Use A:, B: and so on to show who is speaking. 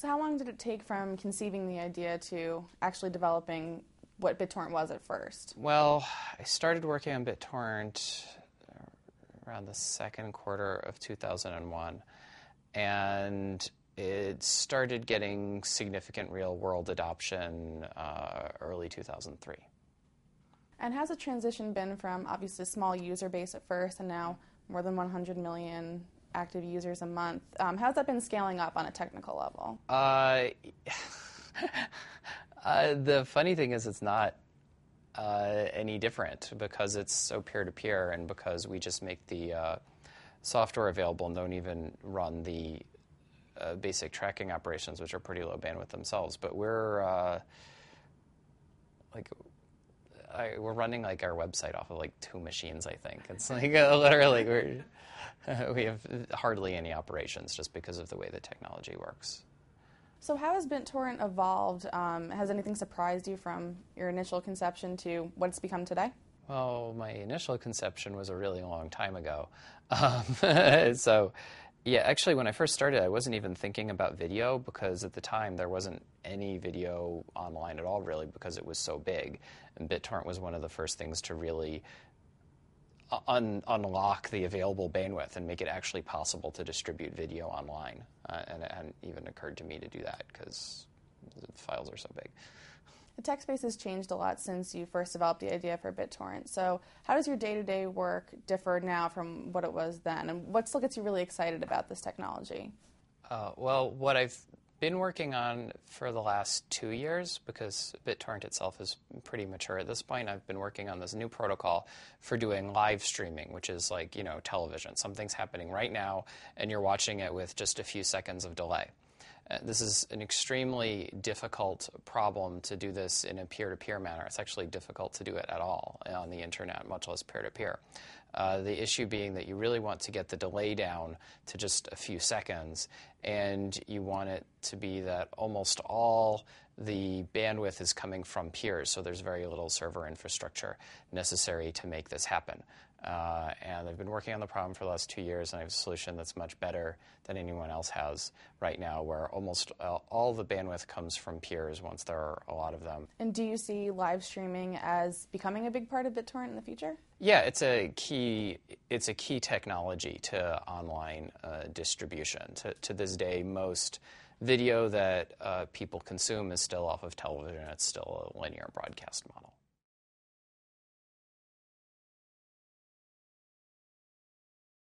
A: So how long did it take from conceiving the idea to actually developing what BitTorrent was at first?
B: Well, I started working on BitTorrent around the second quarter of 2001, and it started getting significant real-world adoption early 2003.
A: And how's the transition been from obviously a small user base at first and now more than 100 million active users a month? How's that been scaling up on a technical level?
B: The funny thing is it's not any different because it's so peer-to-peer and because we just make the software available and don't even run the basic tracking operations, which are pretty low bandwidth themselves. But we're we're running like our website off of like 2 machines, I think. It's like literally we have hardly any operations just because of the way the technology works.
A: So how has BitTorrent evolved? Has anything surprised you from your initial conception to what it's become today?
B: Well, my initial conception was a really long time ago. So, yeah, actually, when I first started, I wasn't even thinking about video because at the time there wasn't any video online at all, really, because it was so big. And BitTorrent was one of the first things to really unlock the available bandwidth and make it actually possible to distribute video online. And it hadn't even occurred to me to do that because the files are so big.
A: The tech space has changed a lot since you first developed the idea for BitTorrent. So how does your day-to-day work differ now from what it was then? And what still gets you really excited about this technology?
B: Well, what I've been working on for the last 2 years, because BitTorrent itself is pretty mature at this point, I've been working on this new protocol for doing live streaming, which is like, television. Something's happening right now, and you're watching it with just a few seconds of delay. This is an extremely difficult problem to do this in a peer-to-peer manner. It's actually difficult to do it at all on the internet, much less peer-to-peer. The issue being that you really want to get the delay down to just a few seconds, and you want it to be that almost all the bandwidth is coming from peers, so there's very little server infrastructure necessary to make this happen. And I've been working on the problem for the last 2 years, and I have a solution that's much better than anyone else has right now, where almost all the bandwidth comes from peers once there are a lot of them.
A: And do you see live streaming as becoming a big part of BitTorrent in the future?
B: Yeah, it's a key technology to online distribution. To this day, most video that people consume is still off of television. It's still a linear broadcast model.